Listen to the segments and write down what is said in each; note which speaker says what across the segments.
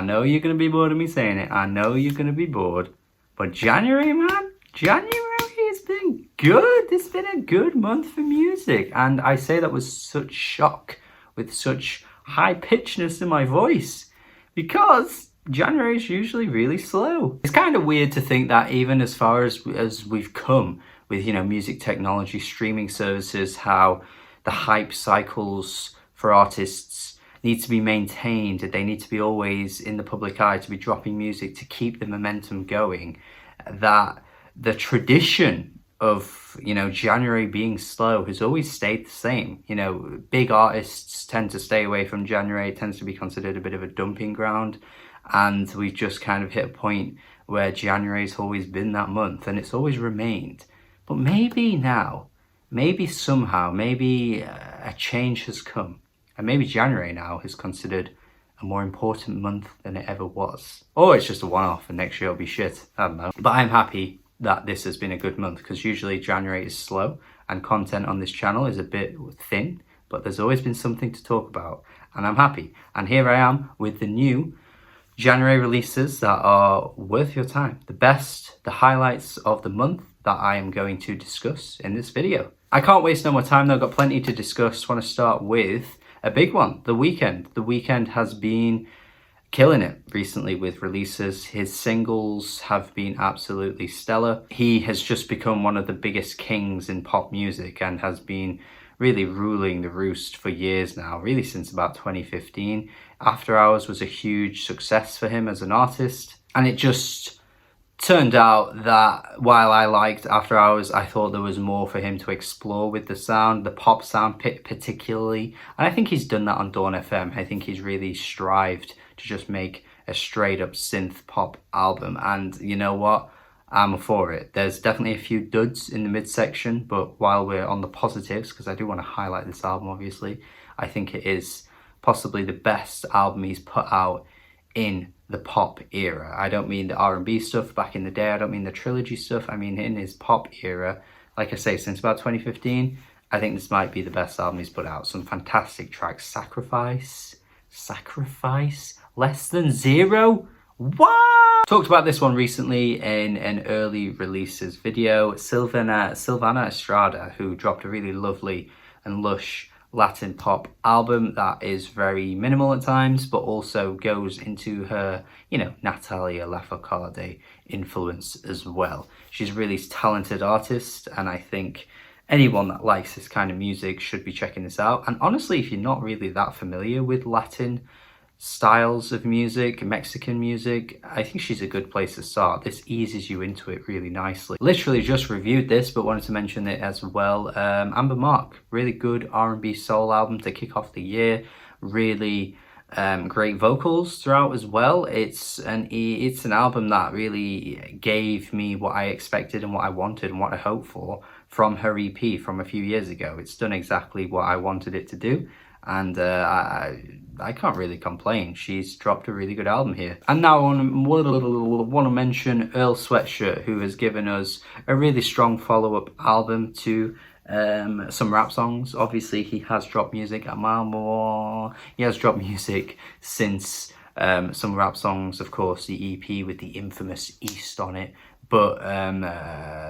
Speaker 1: know you're going to be bored of me saying it. I know you're going to be bored. But January, man, January has been good. It's been a good month for music. And I say that with such shock, with such high pitchedness in my voice, because January is usually really slow. It's kind of weird to think that even as far as we've come with, you know, music technology, streaming services, how the hype cycles for artists need to be maintained. They need to be always in the public eye, to be dropping music to keep the momentum going. That the tradition of, you know, January being slow has always stayed the same. You know, big artists tend to stay away from January. It tends to be considered a bit of a dumping ground. And we've just kind of hit a point where January's always been that month, and it's always remained. But maybe now, maybe somehow, maybe a change has come. And maybe January now is considered a more important month than it ever was. Or it's just a one-off and next year it'll be shit. I don't know. But I'm happy that this has been a good month, because usually January is slow and content on this channel is a bit thin, but there's always been something to talk about, and I'm happy. And here I am with the new January releases that are worth your time. The best, the highlights of the month that I am going to discuss in this video. I can't waste no more time though, I've got plenty to discuss. I want to start with a big one, The Weeknd. The Weeknd has been killing it recently with releases. His singles have been absolutely stellar. He has just become one of the biggest kings in pop music and has been really ruling the roost for years now, really since about 2015. After Hours was a huge success for him as an artist, and it just turned out that while I liked After Hours, I thought there was more for him to explore with the sound, the pop sound particularly. And I think he's done that on Dawn FM. I think he's really strived to just make a straight up synth pop album. And you know what? I'm for it. There's definitely a few duds in the midsection, but while we're on the positives, because I do want to highlight this album obviously, I think it is possibly the best album he's put out in the pop era. I don't mean the R&B stuff back in the day, I don't mean the trilogy stuff, I mean in his pop era. Like I say, since about 2015, I think this might be the best album he's put out. Some fantastic tracks. Sacrifice, Less Than Zero, what? Talked about this one recently in an early releases video. Silvana Estrada, who dropped a really lovely and lush Latin pop album that is very minimal at times, but also goes into her, you know, Natalia Lafourcade influence as well. She's a really talented artist, and I think anyone that likes this kind of music should be checking this out. And honestly, if you're not really that familiar with Latin styles of music, Mexican music, I think she's a good place to start. This eases you into it really nicely. Literally just reviewed this, but wanted to mention it as well. Amber Mark, really good R&B soul album to kick off the year. Really great vocals throughout as well. It's an album that really gave me what I expected and what I wanted and what I hoped for from her EP from a few years ago. It's done exactly what I wanted it to do, and I can't really complain. She's dropped a really good album here. And now I want to mention Earl Sweatshirt, who has given us a really strong follow-up album to some rap songs. Obviously, he has dropped music at Mile More. He has dropped music since some rap songs, of course, the EP with the infamous East on it. But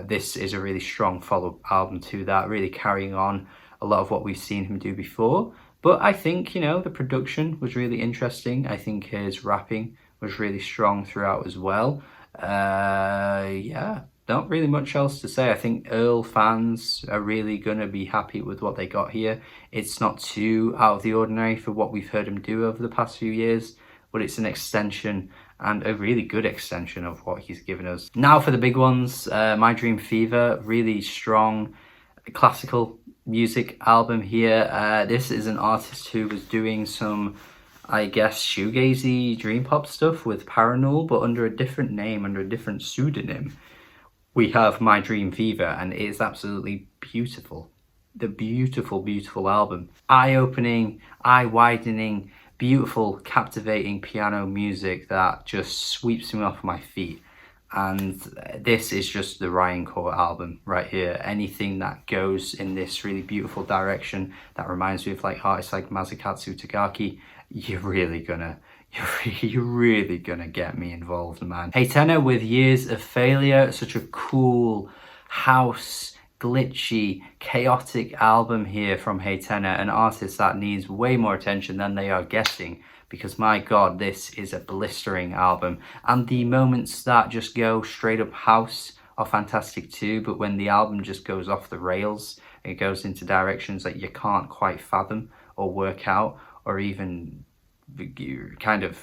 Speaker 1: this is a really strong follow-up album to that, really carrying on a lot of what we've seen him do before. But I think, you know, the production was really interesting. I think his rapping was really strong throughout as well. Yeah, not really much else to say. I think Earl fans are really going to be happy with what they got here. It's not too out of the ordinary for what we've heard him do over the past few years, but it's an extension, and a really good extension of what he's given us. Now for the big ones, Mydreamfever, really strong classical music album here. This is an artist who was doing some, I guess, shoegazy dream pop stuff with Parannoul, but under a different name, under a different pseudonym. We have Mydreamfever, and it is absolutely beautiful. The beautiful album. Eye-opening, eye-widening, beautiful, captivating piano music that just sweeps me off my feet. And this is just the Ryan Core album right here. Anything that goes in this really beautiful direction that reminds me of like artists like Masakatsu Tagaki, you're really gonna you're really gonna get me involved, man. Hatena with Years of Failure, such a cool house, glitchy, chaotic album here from Hatena, an artist that needs way more attention than they are getting, because my god, this is a blistering album. And the moments that just go straight up house are fantastic too, but when the album just goes off the rails, it goes into directions that you can't quite fathom or work out or even kind of,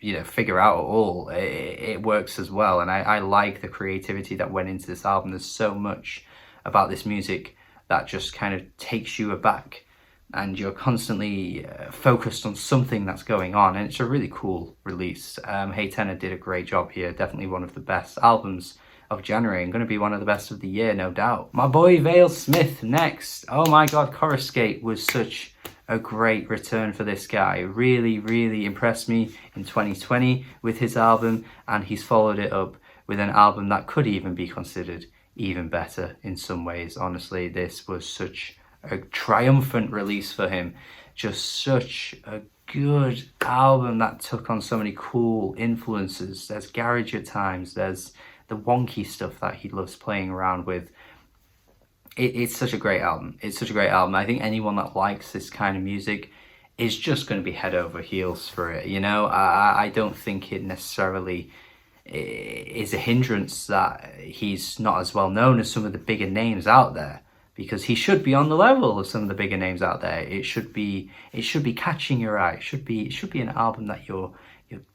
Speaker 1: you know, figure out at all, it works as well. And I like the creativity that went into this album. There's so much about this music that just kind of takes you aback, and you're constantly focused on something that's going on, and it's a really cool release. Hatena did a great job here, definitely one of the best albums of January, and going to be one of the best of the year, no doubt. My boy Vale-Smith next. Oh my god, Coruscate was such a great return for this guy. Really impressed me in 2020 with his album, and he's followed it up with an album that could even be considered even better in some ways. Honestly, this was such a triumphant release for him. Just such a good album that took on so many cool influences. There's garage at times, there's the wonky stuff that he loves playing around with. It's such a great album. It's such a great album. I think anyone that likes this kind of music is just going to be head over heels for it. You know, I don't think it necessarily is a hindrance that he's not as well known as some of the bigger names out there, because he should be on the level of some of the bigger names out there. It should be catching your eye. It should be an album that you're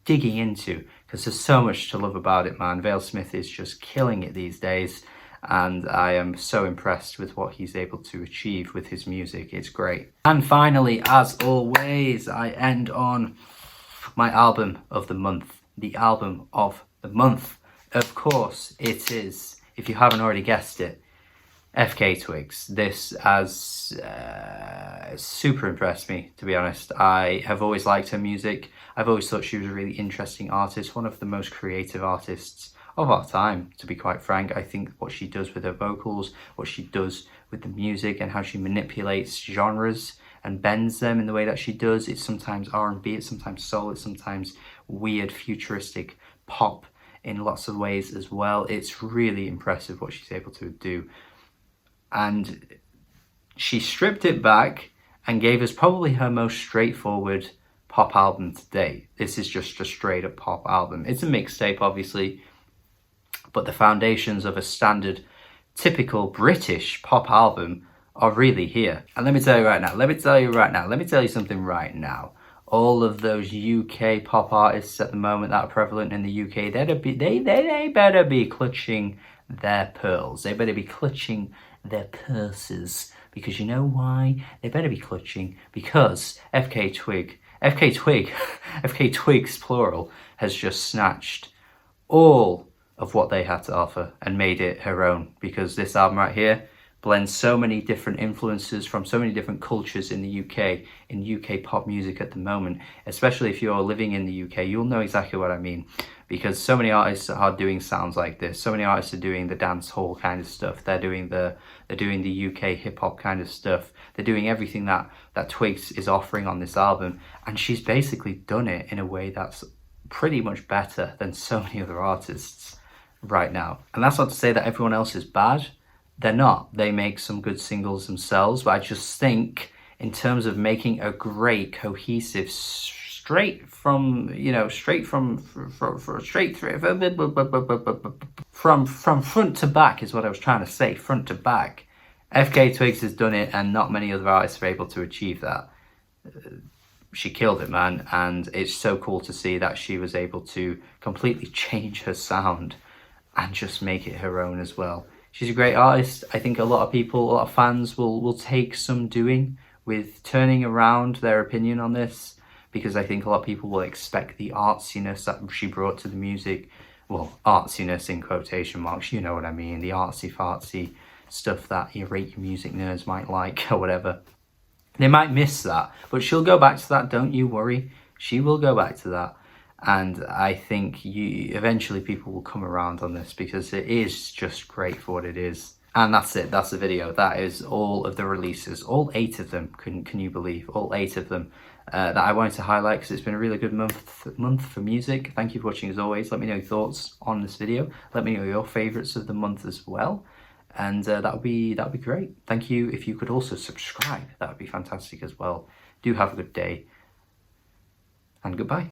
Speaker 1: digging into, because there's so much to love about it, man. Vale-Smith is just killing it these days, and I am so impressed with what he's able to achieve with his music. It's great. And finally, as always, I end on my album of the month. The album of the month, of course, it is, if you haven't already guessed it, FKA Twigs. This has super impressed me, to be honest. I have always liked her music. I've always thought she was a really interesting artist, one of the most creative artists of our time, to be quite frank. I think what she does with her vocals, what she does with the music, and how she manipulates genres and bends them in the way that she does. It's sometimes R&B, it's sometimes soul, it's sometimes weird futuristic pop in lots of ways as well. It's really impressive what she's able to do. And she stripped it back and gave us probably her most straightforward pop album to date. This is just a straight up pop album. It's a mixtape, obviously, but the foundations of a standard, typical British pop album are really here. And let me tell you something right now. All of those UK pop artists at the moment that are prevalent in the UK, they better be clutching their pearls. They better be clutching their purses, because you know why? They better be clutching because FKA Twigs plural has just snatched all of what they had to offer and made it her own, because this album right here blends so many different influences from so many different cultures in the UK, in UK pop music at the moment. Especially if you're living in the UK, you'll know exactly what I mean, because so many artists are doing sounds like this. So many artists are doing the dance hall kind of stuff. They're doing the UK hip hop kind of stuff. They're doing everything that Twigs is offering on this album, and she's basically done it in a way that's pretty much better than so many other artists right now. And that's not to say that everyone else is bad. They're not. They make some good singles themselves, but I just think in terms of making a great cohesive straight from front to back is what I was trying to say, front to back. FKA Twigs has done it, and not many other artists are able to achieve that. She killed it, man, and it's so cool to see that she was able to completely change her sound and just make it her own as well. She's a great artist. I think a lot of fans will take some doing with turning around their opinion on this, because I think a lot of people will expect the artsiness that she brought to the music. Well, artsiness in quotation marks, you know what I mean. The artsy-fartsy stuff that your rate music nerds might like or whatever. They might miss that, but she'll go back to that, don't you worry. She will go back to that. And I think eventually people will come around on this, because it is just great for what it is. And that's it. That's the video. That is all of the releases, all 8 of them. Can you believe all 8 of them that I wanted to highlight because it's been a really good month for music. Thank you for watching as always. Let me know your thoughts on this video. Let me know your favourites of the month as well, and that would be great. Thank you. If you could also subscribe, that would be fantastic as well. Do have a good day, and goodbye.